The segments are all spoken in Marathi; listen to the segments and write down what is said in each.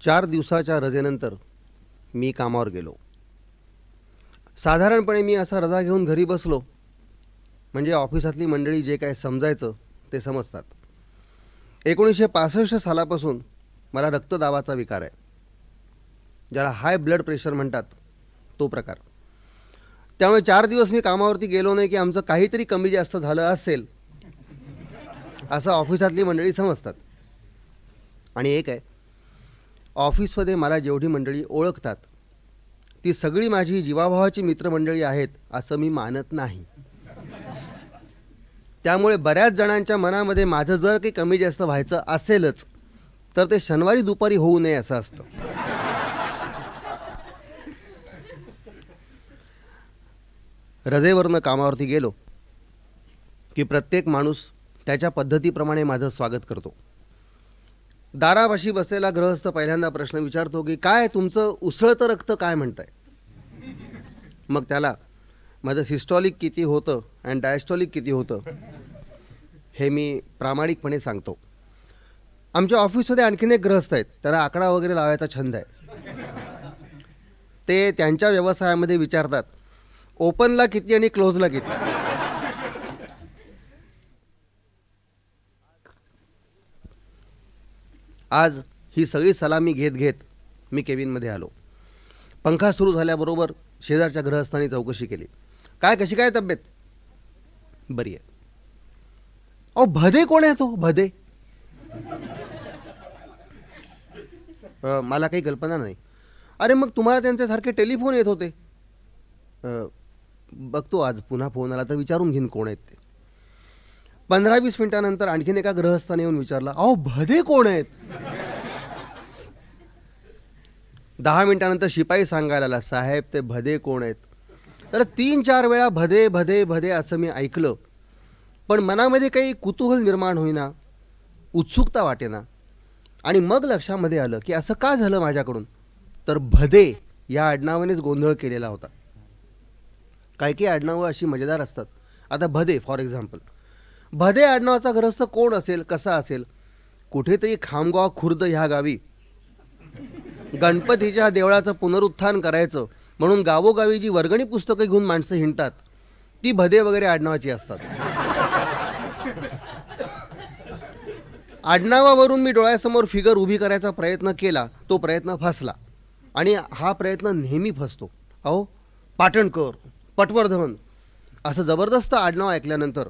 4 दिवसाच्या रजेनंतर मी कामावर गेलो. साधारणपणे मी असा रजा घेऊन घरी बसलो म्हणजे ऑफिसातली मंडळी जे काय समजायचं ते समजतात. 1965 सालापासून मला रक्तदाबाचा विकार आहे, ज्याला हाय ब्लड प्रेशर म्हणतात, तो प्रकार. त्यामुळे 4 दिवस मी कामावरती गेलो नाही की आमचं काहीतरी कमी जास्त झालं असेल असं ऑफिसातली मंडळी समजतात. आणि एक आहे, ऑफिसमध्ये मला जेवढी मंडळी ओळखतात ती सगळी माझी जीवाभावाची मित्रमंडळी आहेत असं मी मानत नाही. त्यामुळे बऱ्याच जणांच्या मनामध्ये माझं जर काही कमी जास्त व्हायचं असेलच तर ते शनिवारी दुपारी होऊ नये असं असतं. रजेवरनं कामावरती गेलो की प्रत्येक माणूस त्याच्या पद्धतीप्रमाणे माझं स्वागत करतो. दारापाशी बसलेला गृहस्थ पहिल्यांदा प्रश्न विचारतो की काय तुमचं उसळतं रक्त काय म्हणताय. मग त्याला माझं सिस्टॉलिक किती होतं आणि डायस्टॉलिक किती होतं हे मी प्रामाणिकपणे सांगतो. आमच्या ऑफिसमध्ये आणखीन एक गृहस्थ आहेत, त्यांना आकडा वगैरे लावायचा छंद आहे. ते त्यांच्या व्यवसायामध्ये विचारतात ओपनला किती आणि क्लोजला किती. आज ही सगळी सलामी घेत घेत मी केबिनमध्ये आलो. पंखा सुरू झाल्याबरोबर शेजारच्या गृहस्थांनी चौकशी केली, काय कशी काय तब्येत. बरी आहे. अहो भदे कोण आहे तो भदे. मला काही कल्पना नाही. अरे मग तुम्हाला त्यांच्यासारखे टेलिफोन येत होते. बघतो आज पुन्हा फोन आला तर विचारून घेईन कोण आहेत ते. 15-20 मिनिटानंतर आणखीन एका गृहस्थाने येऊन विचारला, अहो भदे कोण आहेत. 10 मिनिटानंतर शिपाई सांगायला आला, साहेब ते भदे कोण आहेत. तर 3-4 वेळा भदे भदे भदे असं मी ऐकलं, पण मनामध्ये काही कुतूहल निर्माण होईना, उत्सुकता वाटेना. आणि मग लक्षामध्ये आलं की असं का झालं माझ्याकडून. तर भदे या आडनावानेच गोंधळ केलेला होता. काही आडनावं अशी मजेदार असतात. आता भदे फॉर एक्झाम्पल, भदे आडनावाचा गृहस्थ कोण असेल, कसा असेल. कुठेतरी खामगाव खुर्द ह्या गावी गणपतीच्या देवळाचं पुनरुत्थान करायचं म्हणून गावोगावी जी वर्गणी पुस्तकं घेऊन माणसं हिंडतात ती भदे वगैरे आडनावाची असतात. आडनावावरून मी डोळ्यासमोर फिगर उभी करायचा प्रयत्न केला, तो प्रयत्न फसला. आणि हा प्रयत्न नेहमी फसतो. अहो पाटणकर, पटवर्धन असं जबरदस्त आडनाव ऐकल्यानंतर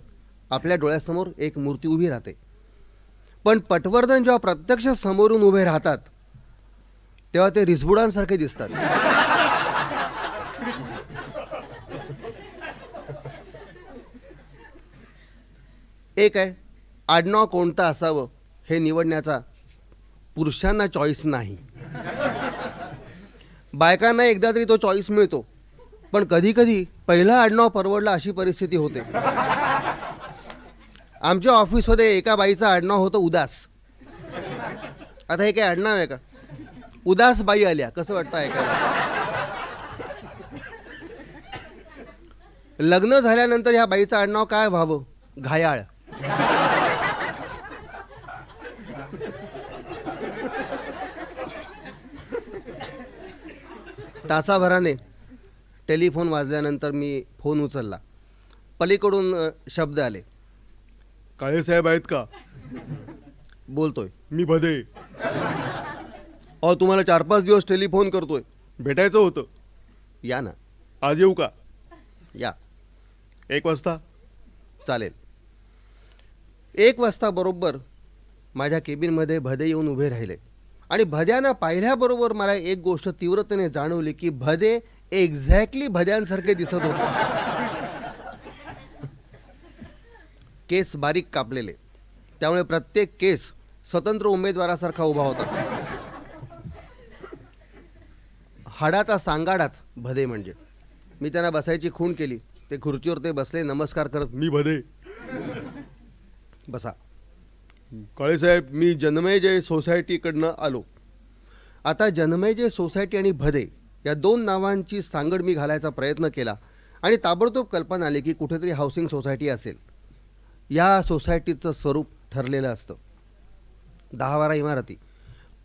आपल्या डोळ्यासमोर एक मूर्ती उभी राहते. पण पटवर्धन जेव्हा प्रत्यक्ष समोरून उभे राहतात तेव्हा ते रिसबुडांसारखे दिसतात. एक आहे, आडनाव कोणतं असावं हे निवडण्याचा पुरुषांना चॉईस नाही. बायकांना एकदा तरी तो चॉईस मिळतो, पण कधी कधी पहिला आडनाव परवडला अशी परिस्थिती होते. आमच्या ऑफिसमध्ये एका बाईचं आडनाव होतं उदास. आता हे काय आडनाव आहे का. उदास बाई आल्या कसं वाटतं ऐकायला. लग्न झाल्यानंतर ह्या बाईचं आडनाव काय व्हावं, घायाळ. तासाभराने टेलिफोन वाजल्यानंतर मी फोन उचलला. पलीकडून शब्द आले, काळे साहेब आहेत का. बोलतोय मी भदे. अहो तुम्हाला 4-5 दिवस टेलिफोन करतोय, भेटायचं होतं. या ना. आज येऊ का. या. 1 वाजता चालेल. 1 वाजता बरोबर माझ्या केबिनमध्ये भदे येऊन उभे राहिले. आणि भद्यांना पाहिल्याबरोबर मला एक गोष्ट तीव्रतेने जाणवली की भदे एक्झॅक्टली भद्यांसारखे दिसत होते. केस बारीक कापलेले, त्यामुळे प्रत्येक केस स्वतंत्र उमेदवारासारखा उभा होता. हाडाचा सांगाडाच भदे म्हणजे. मी त्यांना बसायची खूण केली. ते खुर्चीवर ते बसले, नमस्कार करत, मी भदे. बसा. काळे साहेब मी जन्मेजय सोसायटीकडनं आलो. आता जन्मेजय सोसायटी आणि भदे या 2 नावांची सांगड मी घालायचा प्रयत्न केला आणि ताबडतोब कल्पना आली की कुठेतरी हाऊसिंग सोसायटी असेल. या सोसायटीचं स्वरूप ठरलेलं असतं. 10-12 इमारती,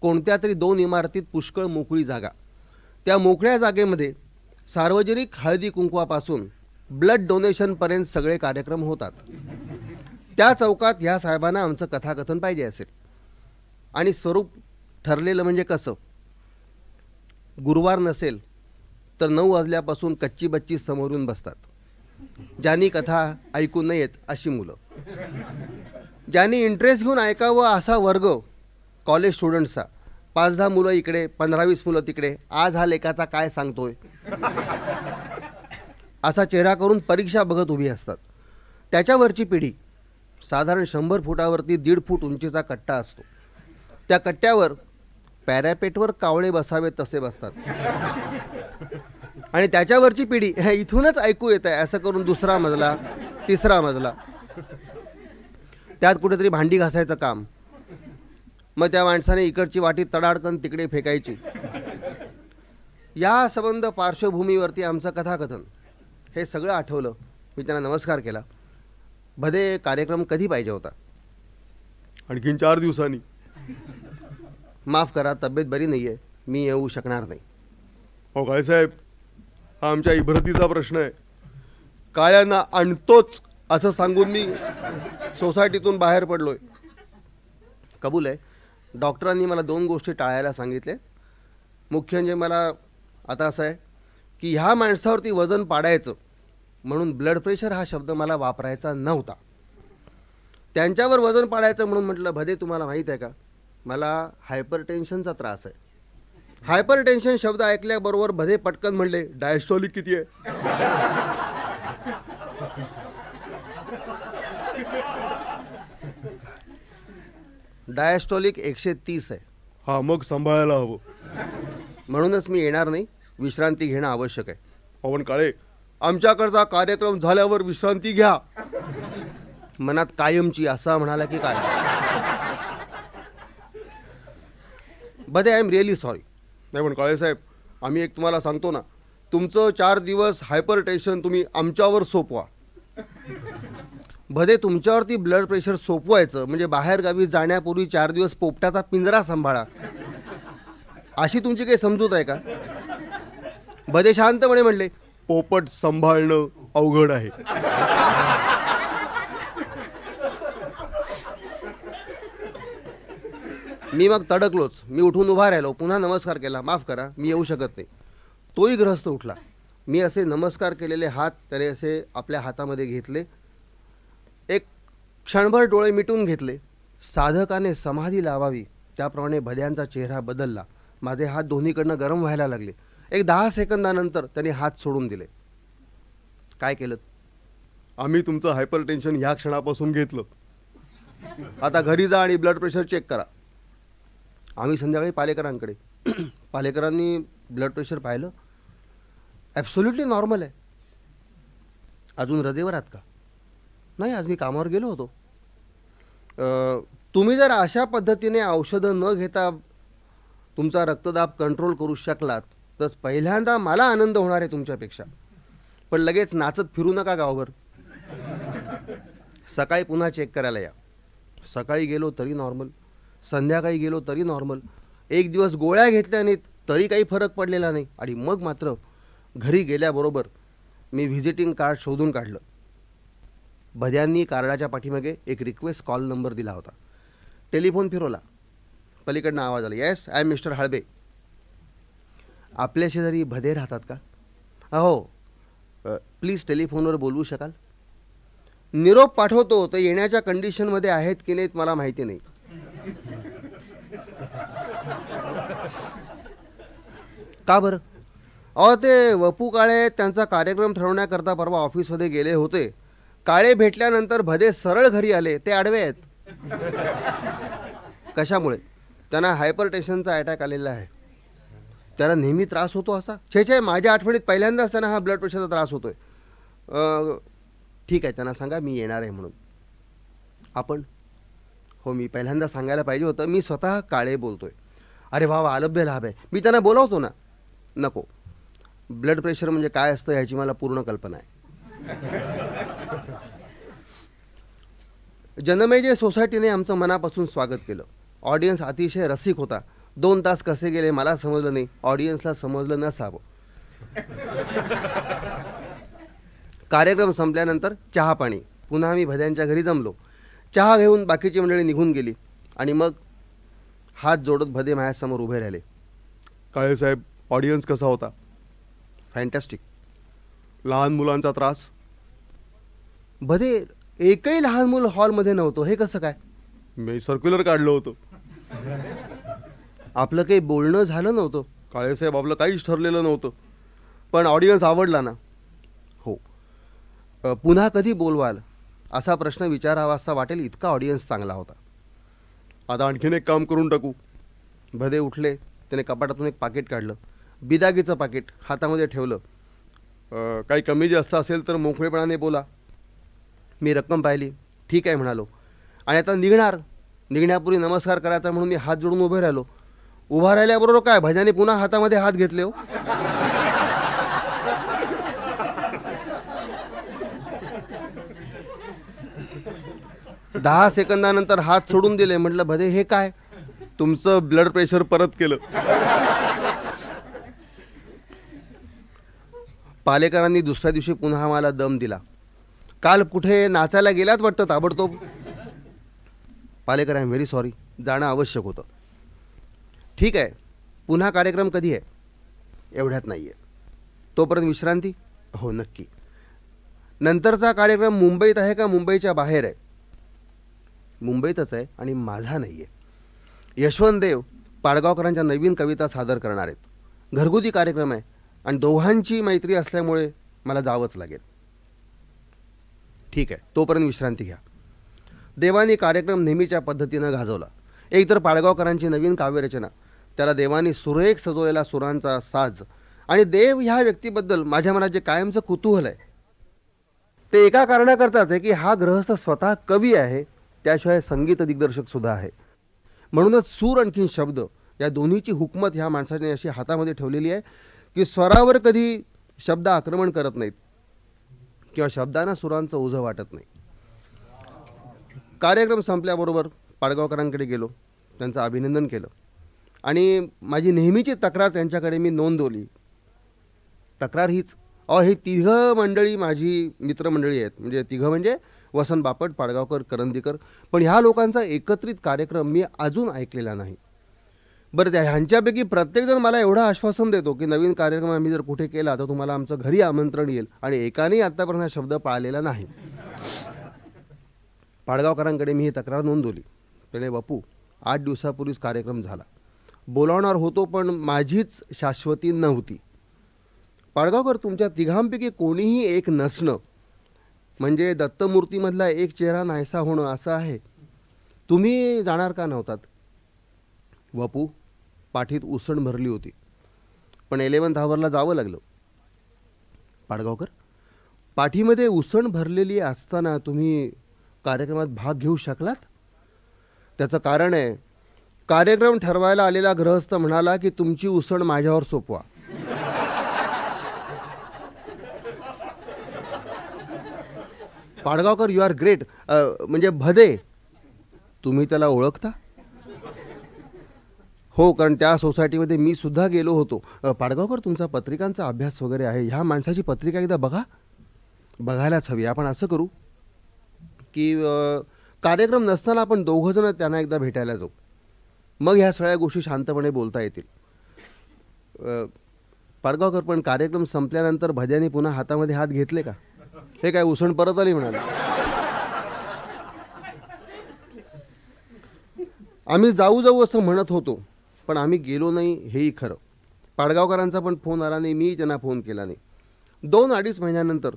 कोणत्या तरी 2 इमारतीत पुष्कळ मोकळी जागा. त्या मोकळ्या जागेमध्ये सार्वजनिक हळदी कुंकवापासून ब्लड डोनेशनपर्यंत सगळे कार्यक्रम होतात. त्या चौकात ह्या साहेबांना आमचं कथाकथन पाहिजे असेल. आणि स्वरूप ठरलेलं म्हणजे कसं, गुरुवार नसेल तर 9 वाजल्यापासून कच्ची बच्ची समोरून बसतात. ज्यांनी कथा ऐकू नयेत अशी मुलं, ज्यांनी इंटरेस्ट घेऊन ऐकावं असा वर्ग, कॉलेज स्टुडंट्सचा 5-10 मुलं इकडे, 15-20 मुलं तिकडे, आज हा लेखाचा काय सांगतोय असा चेहरा करून परीक्षा बघत उभी असतात. त्याच्यावरची पिढी साधारण 100 फुटावरती 1.5 फूट उंचीचा कट्टा असतो. त्या कट्ट्यावर पॅरापेटवर कावळे बसावेत तसे बसतात. आणि त्याच्यावरची पिढी इथूनच ऐकू येत आहे असं करून 2रा मजला, 3रा मजला, त्यात कुठेतरी भांडी घासायचं काम. मग त्या माणसाने इकडची वाटी तडाडकन तिकडे फेकायची. या संबंध पार्श्वभूमीवरती आमचं कथाकथन हे सगळं आठवलं. मी त्यांना नमस्कार केला. भदे, कार्यक्रम कधी पाहिजे होता? आणखीन 4 दिवसांनी. माफ करा, तब्येत बरी नाही आहे, मी येऊ शकणार नाही. हो काळेसाहेब, हा आमच्या इब्रतीचा प्रश्न आहे. काळ्यांना आणतोच असं सांगून मी सोसायटीतून बाहेर पडलोय. कबूल आहे, डॉक्टरांनी मला 2 गोष्टी टाळायला सांगितले. मुख्य म्हणजे मला आता असं आहे की ह्या माणसावरती वजन पाडायचं म्हणून ब्लड प्रेशर हा शब्द मला वापरायचा नव्हता. त्यांच्यावर वजन पाडायचं म्हणून म्हटलं, भदे तुम्हाला माहीत आहे का, मला हायपरटेन्शनचा त्रास आहे. हायपरटेन्शन शब्द ऐकल्याबरोबर भदे पटकन म्हणले, डायस्टोलिक किती आहे? डायस्टोलिक 130 आहे. हा, मग सांभाळायला हवं. म्हणूनच मी येणार नाही, विश्रांती घेणं आवश्यक आहे. पवन काळे, आमच्याकडचा कार्यक्रम झाल्यावर विश्रांती घ्या. मनात कायमची असा म्हणाला की काय? बदे, आय एम रिअली सॉरी. नाही पण काळेसाहेब, आम्ही एक तुम्हाला सांगतो ना, तुमचं 4 दिवस हायपर टेन्शन तुम्ही आमच्यावर सोपवा. भदे, तुमच्यावरती ब्लड प्रेशर सोपवायचं म्हणजे बाहेरगावी जाण्यापूर्वी 4 दिवस पोपटाचा पिंजरा सांभाळा, अशी तुमची काही समजूत आहे का? भदे शांतपणे म्हणले, पोपट सांभाळणं अवघड आहे. मी मग तडकलोच. मी उठून उभा राहिलो, पुन्हा नमस्कार केला. माफ करा, मी येऊ शकत नाही. तोही गृहस्थ उठला. मी असे नमस्कार केलेले हात त्याने असे आपल्या हातामध्ये घेतले. एक क्षणभर डोळे मिटून घेतले. साधकाने समाधी लावावी त्याप्रमाणे भद्यांचा चेहरा बदलला. माझे हात दोन्हीकडनं गरम व्हायला लागले. एक 10 सेकंदानंतर त्याने हात सोडून दिले. काय केलं? आम्ही तुमचं हायपर टेन्शन ह्या क्षणापासून घेतलं. आता घरी जा आणि ब्लड प्रेशर चेक करा. आम्ही संध्याकाळी पालेकरांकडे. पालेकरांनी ब्लड प्रेशर पाहिलं. ॲब्सोल्युटली नॉर्मल आहे. अजून रजेवर आहात का? नाही, आज मी कामावर गेलो होतो. तुम्ही जर अशा पद्धतीने औषधं न घेता तुमचा रक्तदाब कंट्रोल करू शकलात तर पहिल्यांदा मला आनंद होणार आहे तुमच्यापेक्षा. पण लगेच नाचत फिरू नका गावभर. सकाळी पुन्हा चेक करायला या. सकाळी गेलो तरी नॉर्मल, संध्याकाळी गेलो तरी नॉर्मल. एक दिवस गोळ्या घेतल्या नाहीत तरी काही फरक पडलेला नाही. आणि मग मात्र घरी गेल्याबरोबर मी व्हिजिटिंग कार्ड शोधून काढलं. भद्यांनी कार्डाच्या पाठीमागे एक रिक्वेस्ट कॉल नंबर दिला होता. टेलिफोन फिरवला. पलीकडनं आवाज आला, yes, I am mister Halbe. आपल्या शेजारी भदे राहतात का? हो. प्लीज टेलिफोनवर बोलवू शकाल? निरोप पाठवतो तर येण्याच्या कंडिशनमध्ये आहेत की नाहीत मला माहिती नाही. का बरं? अहो, ते वपू काळे त्यांचा कार्यक्रम ठरवण्याकरता परवा ऑफिसमध्ये गेले होते. काळे भेटल्यानंतर भदे सरळ घरी आले. ते आडवे आहेत. कशामुळे? त्यांना हायपरटेन्शनचा अटॅक आलेला आहे. त्यांना नेहमी त्रास होतो असा? छे, माझ्या आठवणीत पहिल्यांदाच त्यांना हा ब्लड प्रेशरचा त्रास होतोय. ठीक आहे, त्यांना सांगा मी येणार आहे म्हणून. आपण? हो, मी पहिल्यांदा सांगायला पाहिजे होतं. मी स्वतः काळे बोलतोय. अरे वा, अलभ्य लाभ आहे. मी त्यांना बोलावतो ना. नको, ब्लड प्रेशर म्हणजे काय असतं ह्याची मला पूर्ण कल्पना आहे. जनमेजय सोसायटीने आमचं मनापासून स्वागत केलं. ऑडियन्स अतिशय रसिक होता. 2 तास कसे गेले मला समजलं नाही, ऑडियन्सला समजलं नसावं. कार्यक्रम संपल्यानंतर चहा पाणी. पुन्हा आम्ही भद्यांच्या घरी जमलो. चहा घेऊन बाकीची मंडळी निघून गेली आणि मग हात जोडत भदे माझ्यासमोर उभे राहिले. काळेसाहेब, ऑडियन्स कसा होता? फॅन्टॅस्टिक. लहान मुलांचा त्रास? भदे, एकही लहान मूल हॉलमध्ये नव्हतं. हे कसं काय? मी सर्क्युलर काढलं होतं. आपलं काही बोलणं झालं नव्हतं. काळेसाहेब, आपलं काहीच ठरलेलं नव्हतं, पण ऑडियन्स आवडला ना. हो. पुन्हा कधी बोलवाल असा प्रश्न विचारावा असा वाटेल इतका ऑडियन्स चांगला होता. आता आणखीन एक काम करून टाकू. भदे उठले. त्याने कपाटातून एक पाकिट काढलं. बिदागीचं पाकिट हातामध्ये ठेवलं. काही कमी जास्त असेल तर मोकळेपणाने बोला. मी रक्कम पाहिली. ठीक आहे म्हणालो. आणि आता निघण्यापूर्वी नमस्कार करायचा म्हणून मी हात जोडून उभे राहिलो. उभा राहिल्याबरोबर काय भद्याने पुन्हा हातामध्ये हात घेतले हो. दहा सेकंदानंतर हात सोडून दिले. म्हटलं भदे हे काय? तुमचं ब्लड प्रेशर परत केलं. पालेकरांनी दुसऱ्या दिवशी पुन्हा मला दम दिला. काल कुठे नाचायला गेलात वाटतं ताबडतोब. Palekar, I am very sorry, जाणं आवश्यक होतं. ठीक आहे, पुन्हा कार्यक्रम कधी आहे? एवढ्यात नाही आहे. तोपर्यंत विश्रांती? हो नक्की. नंतरचा कार्यक्रम मुंबईत आहे का मुंबईच्या बाहेर आहे? मुंबईतच आहे आणि माझा नाही आहे. यशवंत देव पाडगावकरांच्या नवीन कविता सादर करणार आहेत. घरगुती कार्यक्रम आहे आणि दोघांची मैत्री असल्यामुळे मला जावंच लागेल. ठीक आहे, तोपर्यंत विश्रांती घ्या. देवानी कार्यक्रम नेहमीच्या पद्धतीनं गाजवला. एकतर पाडगावकरांची नवीन काव्यरचना, त्याला देवानी सुरेख सजवलेला सुरांचा साज आणि देव ह्या व्यक्तीबद्दल माझ्या मनात जे कायमचं कुतूहल आहे ते एका कारणाकरताच आहे की हा गृहस्थ स्वतः कवी आहे, त्याशिवाय संगीत दिग्दर्शक सुद्धा आहे. म्हणूनच सूर आणखीन शब्द या दोन्हीची हुकमत ह्या माणसाने अशी हातामध्ये ठेवलेली आहे की स्वरावर कधी शब्द आक्रमण करत नाहीत किंवा शब्दांना सुरांचं ओझं वाटत नाही. कार्यक्रम संपल्याबरोबर पाडगावकरांकडे गेलो. त्यांचं अभिनंदन केलं आणि माझी नेहमीची तक्रार त्यांच्याकडे मी नोंदवली. तक्रार हीच, हे तिघं मंडळी माझी मित्रमंडळी आहेत. म्हणजे तिघं म्हणजे वसंत बापट, पाडगावकर, करंदीकर. पण ह्या लोकांचा एकत्रित कार्यक्रम मी अजून ऐकलेला नाही. बरं, त्या ह्यांच्यापैकी प्रत्येकजण मला एवढं आश्वासन देतो की नवीन कार्यक्रम आम्ही जर कुठे केला तर तुम्हाला आमचं घरी आमंत्रण येईल, आणि एकानेही आत्तापर्यंत हा शब्द पाळलेला नाही. पाडगावकरांकडे मी ही तक्रार नोंदवली. त्याने, बापू, 8 दिवसापूर्वीच कार्यक्रम झाला. बोलावणार होतो पण माझीच शाश्वती नव्हती. पाडगावकर, तुमच्या तिघांपैकी कोणीही एक नसणं म्हणजे दत्तमूर्तीमधला एक चेहरा नाहीसा होणं असं आहे. तुम्ही जाणार का नव्हतात? बापू, पाठीत उसण भरली होती पण 11th आवरला जावं लागलं. पाडगावकर, पाठीमध्ये उसण भरलेली असताना तुम्ही कार्यक्रमात भाग घेऊ शकलात? त्याचं कारण आहे, कार्यक्रम ठरवायला आलेला गृहस्थ म्हणाला की तुमची उसण माझ्यावर सोपवा. Padgaonkar, you are great. म्हणजे भदे, तुम्ही त्याला ओळखता? हो, कारण त्या सोसायटीमध्ये मी सुद्धा गेलो होतो. पाडगावकर, तुमचा पत्रिकांचा अभ्यास वगैरे आहे. ह्या माणसाची पत्रिका एकदा बघा. बघायलाच हवी. आपण असं करू की कार्यक्रम नसताना आपण दोघंजणं त्यांना एकदा भेटायला जाऊ. मग ह्या सगळ्या गोष्टी शांतपणे बोलता येतील. पाडगावकर, पण कार्यक्रम संपल्यानंतर भद्याने पुन्हा हातामध्ये हात घेतले का? हे काय उसण परत आली म्हणाले. आम्ही जाऊ जाऊ असं म्हणत होतो पण आम्ही गेलो नाही, हेही खरं. पाडगावकरांचा पण फोन आला नाही, मी त्यांना फोन केला नाही. 2-2.5 महिन्यानंतर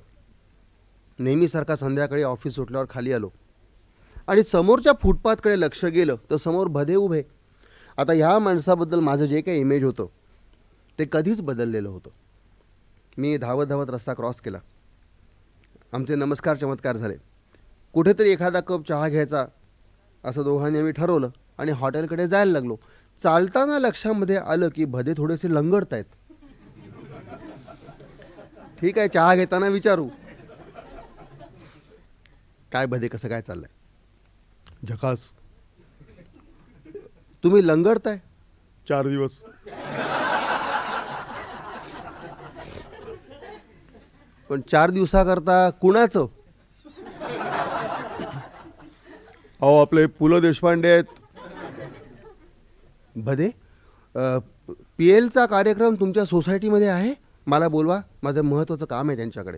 नेहमीसारखा संध्याकाळी ऑफिस सुटल्यावर खाली आलो आणि समोरच्या फुटपाथकडे लक्ष गेलं तर समोर भदे उभे. आता ह्या माणसाबद्दल माझं जे काही इमेज होतं ते कधीच बदललेलं होतं. मी धावत धावत रस्ता क्रॉस केला. आमचे नमस्कार चमत्कार झाले. कुठेतरी एखादा कप चहा घ्यायचा असं दोघांनी आम्ही ठरवलं आणि हॉटेलकडे जायला लागलो. चालताना लक्षामध्ये आलं की भदे थोडेसे लंगडत आहेत. ठीक आहे, चहा घेताना विचारू, काय भदे, कसं काय चाललंय? झकास. तुम्ही लंगडताय? 4 दिवस. पण 4 दिवसाकरता कुणाचं? अहो आपले पु ल देशपांडे आहेत. भदे, PLचा कार्यक्रम तुमच्या सोसायटीमध्ये आहे? मला बोलवा, माझं महत्त्वाचं काम आहे त्यांच्याकडे.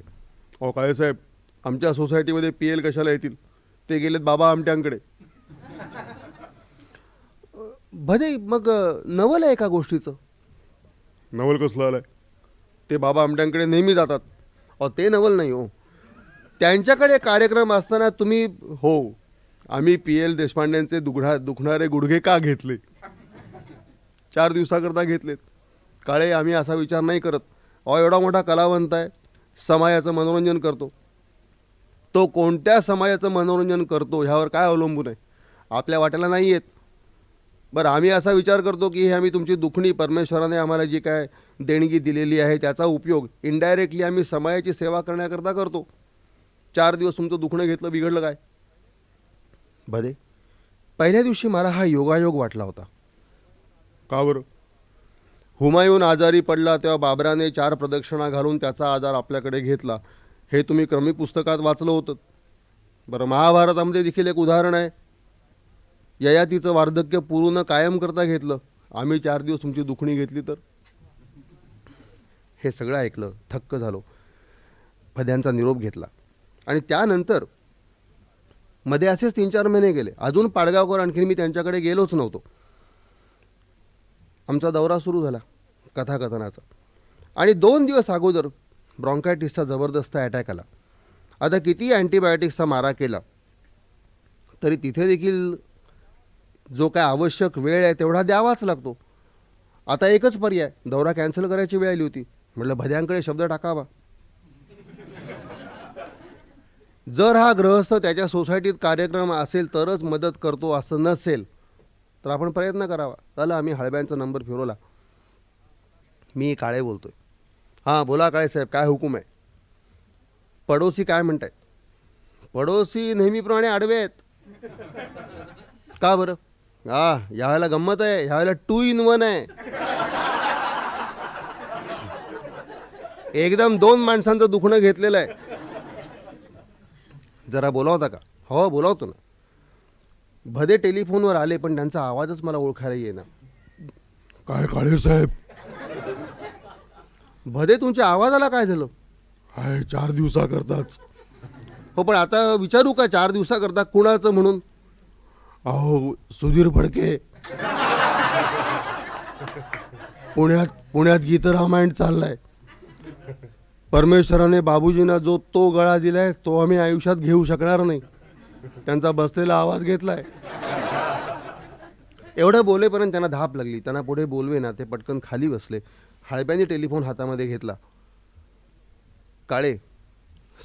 अहो काळेसाहेब, आमच्या सोसायटीमध्ये PL कशाला येतील? ते गेलेत बाबा आमट्यांकडे. भदे, मग नवल आहे एका गोष्टीचं? नवल कसलं आलंय? ते बाबा आमट्यांकडे नेहमी जातात. अहो ते नवल नाही हो, त्यांच्याकडे कार्यक्रम असताना तुम्ही हो, आम्ही PL देशपांड्यांचे दुखणारे गुडघे का घेतले? 4 दिवसाकरता घेतलेत. काळे, आम्ही असा विचार नाही करत. अहो एवढा मोठा कलावंत आहे, समाजाचं मनोरंजन करतो. तो कोणत्या समाजाचं मनोरंजन करतो ह्यावर काय अवलंबून आहे? आपल्या वाट्याला नाही येत. बरं, आम्ही असा विचार करतो की हे आम्ही तुमची दुखणी, परमेश्वराने आम्हाला जी काय देणगी दिलेली आहे त्याचा उपयोग इनडायरेक्टली आम्ही समाजाची सेवा करण्याकरता करतो. 4 दिवस तुमचं दुखणं घेतलं, बिघडलं काय? भदे, पहिल्या दिवशी मला हा योगायोग वाटला होता. का बरं? हुमायून आजारी पडला तेव्हा बाबराने 4 प्रदक्षिणा घालून त्याचा आजार आपल्याकडे घेतला. हे तुम्ही क्रमिक पुस्तकात वाचलं होतं. बरं, महाभारतामध्ये देखील एक उदाहरण आहे. ययातीचं वार्धक्य पूर्ण कायम करता घेतलं. आम्ही 4 दिवस तुमची दुखणी घेतली तर? हे सगळं ऐकलं, थक्क झालो. भद्यांचा निरोप घेतला आणि त्यानंतर मध्ये असेच 3-4 महिने गेले. अजून पाडगावकर आणखीन मी त्यांच्याकडे गेलोच नव्हतो. आमचा दौरा सुरू झाला कथाकथनाचा आणि 2 दिवस अगोदर ब्रॉन्कायटिसचा जबरदस्त अटॅक आला. आता किती अँटीबायोटिक्सचा मारा केला तरी तिथे देखील जो काय आवश्यक वेळ आहे तेवढा द्यावाच लागतो. आता एकच पर्याय, दौरा कॅन्सल करायची वेळ आली होती. म्हटलं भद्यांकडे शब्द टाकावा. जर हा गृहस्थ त्याच्या सोसायटीत कार्यक्रम असेल तरच मदत करतो असं नसेल तर आपण प्रयत्न करावा. झालं, आम्ही हळब्यांचा नंबर फिरवला. मी काळे बोलतोय. हां बोला काळे साहेब, काय हुकूम आहे? पडोसी काय म्हणतायत? पडोसी नेहमीप्रमाणे आडवे आहेत. का बरं? यावेळेला गंमत आहे, यावेळेला 2 in 1 आहे. एकदम 2 माणसांचं दुखणं घेतलेलं आहे. जरा बोलावता का? हो बोलावतो ना. भदे टेलिफोनवर आले पण त्यांचा आवाजच मला ओळखायला येईना. काय काळे साहेब? भदे, तुमच्या आवाजाला काय झालं? हाय, 4 दिवसाकरताच. हो पण आता विचारू का 4 दिवसाकरता कुणाचं म्हणून? अहो सुधीर फडके, पुण्यात गीतरामायण चाललाय. परमेश्वराने बाबूजींना जो तो गळा दिलाय तो आम्ही आयुष्यात घेऊ शकणार नाही. त्यांचा बसलेला आवाज घेतलाय. एवढं बोलेपर्यंत त्यांना धाप लागली. त्यांना पुढे बोलवे ना, ते पटकन खाली बसले. हळब्यांनी टेलिफोन हातामध्ये घेतला. काळे,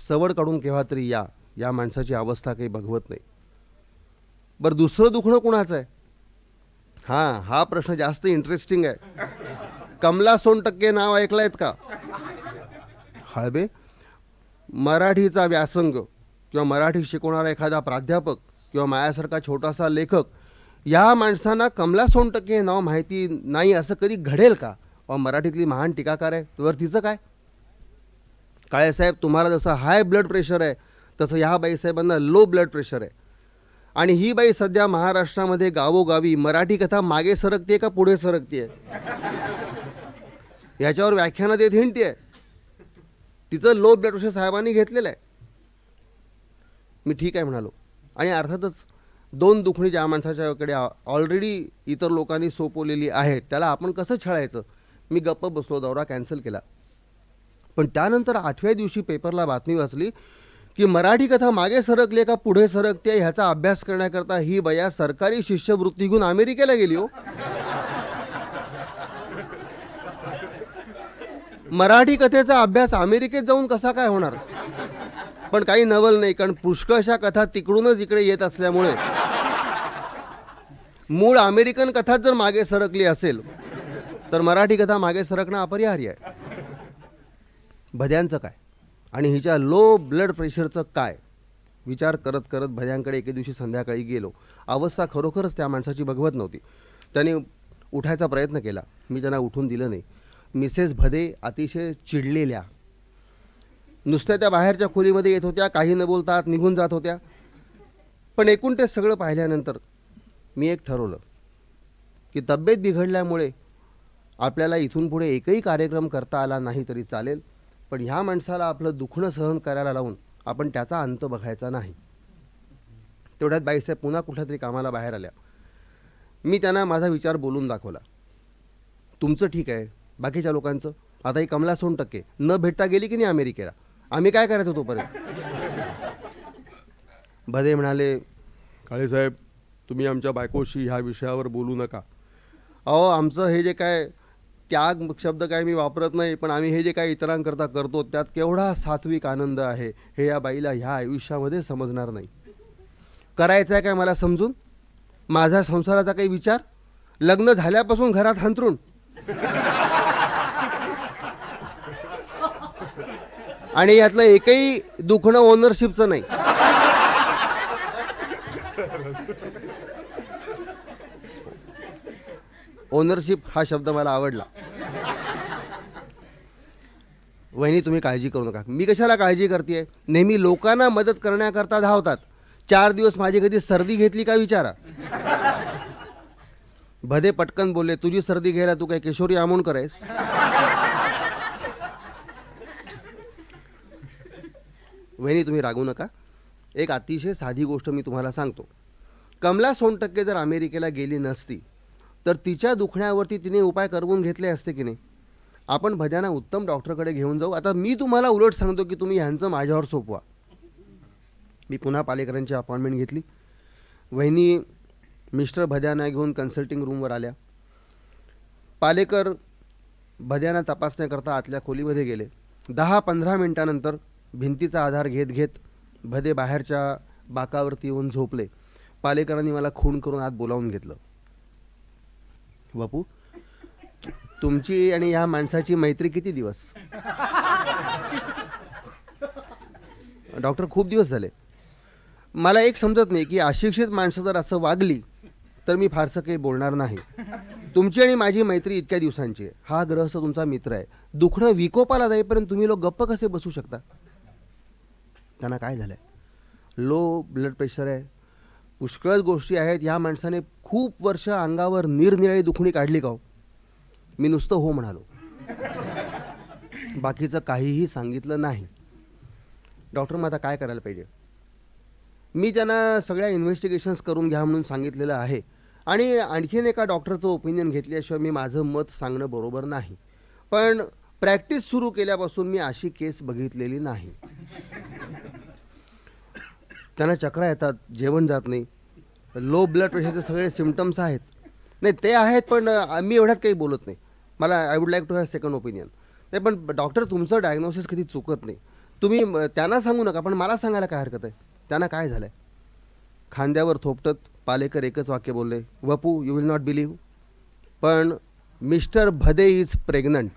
सवड काढून केव्हा तरी या माणसाची अवस्था काही बघवत नाही. बरं, दुसरं दुखणं कुणाचं आहे? हां, हा प्रश्न जास्त इंटरेस्टिंग आहे. कमला सोनटक्के नाव ऐकलंयत का? हळबे, मराठीचा व्यासंग किंवा मराठी शिकवणारा एखादा प्राध्यापक किंवा माझ्यासारखा छोटासा लेखक, या माणसांना कमला सोनटक्के हे नाव माहिती नाही असं कधी घडेल का? मराठीतली महान टीकाकार आहे, तर तिचं काय? काळेसाहेब, तुम्हाला जसं हाय ब्लड प्रेशर आहे तसं ह्या बाईसाहेबांना लो ब्लड प्रेशर आहे. आणि ही बाई सध्या महाराष्ट्रामध्ये गावोगावी मराठी कथा मागे सरकते का पुढे सरकते याच्यावर व्याख्यानं देत हिंडते. तिचं लो ब्लड प्रेशर साहेबांनी घेतलेलं आहे. मी ठीक आहे म्हणालो. आणि अर्थातच 2 दुखणी ज्या माणसाच्याकडे ऑलरेडी इतर लोकांनी सोपवलेली आहेत त्याला आपण कसं छळायचं? मी गप्प बसलो, दौरा कॅन्सल केला. पण त्यानंतर 8व्या दिवशी पेपरला बातमी वाचली की मराठी कथा मागे सरकले का पुढे सरकते ह्याचा अभ्यास करण्याकरता ही बया सरकारी शिष्यवृत्ती घेऊन अमेरिकेला गेली. हो, मराठी कथेचा अभ्यास अमेरिकेत जाऊन कसा काय होणार? पण काही नवल नाही, कारण पुष्कळशा कथा तिकडूनच इकडे येत असल्यामुळे मूळ अमेरिकन कथाच जर मागे सरकली असेल तर मराठी कथा मागे सरकणं अपरिहार्य आहे. भद्यांचं काय आणि हिच्या लो ब्लड प्रेशरचं काय? विचार करत करत भद्यांकडे एके दिवशी संध्याकाळी गेलो. अवस्था खरोखरच त्या माणसाची बघवत नव्हती. त्यांनी उठायचा प्रयत्न केला. मी त्यांना उठून दिलं नाही. मिसेस भदे अतिशय चिडलेल्या, नुसत्या त्या बाहेरच्या खोलीमध्ये येत होत्या, काही न बोलता आत निघून जात होत्या. पण एकूण ते सगळं पाहिल्यानंतर मी एक ठरवलं की तब्येत बिघडल्यामुळे आपल्याला इथून पुढे एकही कार्यक्रम करता आला नाही तरी चालेल, पण ह्या माणसाला आपलं दुखणं सहन करायला लावून आपण त्याचा अंत बघायचा नाही. तेवढ्यात बाईसाहेब पुन्हा कुठल्या तरी कामाला बाहेर आल्या. मी त्यांना माझा विचार बोलून दाखवला. तुमचं ठीक आहे, बाकीच्या लोकांचं? आता ही कमला सोनटक्के न भेटता गेली की नाही अमेरिकेला, आम्ही काय करायचं तोपर्यंत? भदे म्हणाले, काळेसाहेब तुम्ही आमच्या बायकोशी ह्या विषयावर बोलू नका. अहो आमचं हे जे काय त्याग शब्द काय मी वापरत नाही, पण आम्ही हे जे काय इतरांकरता करतो त्यात केवढा सात्विक आनंद आहे हे या बाईला ह्या आयुष्यामध्ये समजणार नाही. करायचं आहे काय मला समजून? माझा संसाराचा काही विचार? लग्न झाल्यापासून घरात हंतरून आणि यातलं एकही दुखणं ओनरशिपचं नाही. ओनरशिप हा शब्द मला आवडला. वहिनी तुम्ही काळजी करू नका. मी कशाला काळजी करते? नेहमी लोकांना मदत करण्याकरता धावतात. 4 दिवस माझी कधी सर्दी घेतली का विचारा. भदे पटकन बोलले, तुझी सर्दी घ्यायला तू काय किशोरी आमोणकर आहेस? वहिनी तुम्ही रागू नका. एक अतिशय साधी गोष्ट मी तुम्हाला सांगतो. कमला सोनटक्के जर अमेरिकेला गेली नसती तर तिच्या दुखण्यावरती तिने उपाय करवून घेतले असते की नाही? आपण भद्यांना उत्तम डॉक्टरकडे घेऊन जाऊ. आता मी तुम्हाला उलट सांगतो की तुम्ही ह्यांचं माझ्यावर सोपवा. मी पुन्हा पालेकरांची अपॉइंटमेंट घेतली. वहिनी मिस्टर भद्यांना घेऊन कन्सल्टिंग रूमवर आल्या. पालेकर भद्यांना तपासण्याकरता आतल्या खोलीमध्ये गेले. 10-15 मिनिटानंतर भिंतीचा आधार घेत घेत भदे बाहेरच्या बाकावरती येऊन झोपले. पालेकरांनी मला खून करून आत बोलावून घेतलं. बापू तुमची आणि ह्या माणसाची मैत्री किती दिवस? डॉक्टर खूप दिवस झाले. मला एक समजत नाही की अशिक्षित माणसं जर असं वागली तर मी फारसं काही बोलणार नाही. तुमची आणि माझी मैत्री इतक्या दिवसांची आहे. हा ग्रहस्थ तुमचा मित्र आहे. दुखणं विकोपाला जाईपर्यंत तुम्ही लोक गप्प कसे बसू शकता? त्यांना काय झालंय? लो ब्लड प्रेशर आहे, पुष्कळच गोष्टी आहेत. ह्या माणसाने खूप वर्ष अंगावर निरनिराळी दुखणी काढली का हो? मी नुसतं हो म्हणालो, बाकीचं काहीही सांगितलं नाही. डॉक्टर मग आता काय करायला पाहिजे? मी त्यांना सगळ्या इन्व्हेस्टिगेशन्स करून घ्या म्हणून सांगितलेलं आहे आणि आणखीन एका डॉक्टरचं ओपिनियन घेतल्याशिवाय मी माझं मत सांगणं बरोबर नाही. पण प्रॅक्टिस सुरू केल्यापासून मी अशी केस बघितलेली नाही. त्यांना चक्रा येतात, जेवण जात नाही, लो ब्लड प्रेशरचे सगळे सिम्पटम्स आहेत. नाही ते आहेत, पण मी एवढ्यात काही बोलत नाही. मला I would like to have second opinion. नाही पण डॉक्टर तुमचं डायग्नोसिस कधी चुकत नाही. तुम्ही त्यांना सांगू नका, पण मला सांगायला काय हरकत आहे? त्यांना काय झालं आहे? खांद्यावर थोपटत पालेकर एकच वाक्य बोलले, Vapu you will not believe, पण मिस्टर भदे इज प्रेग्नंट.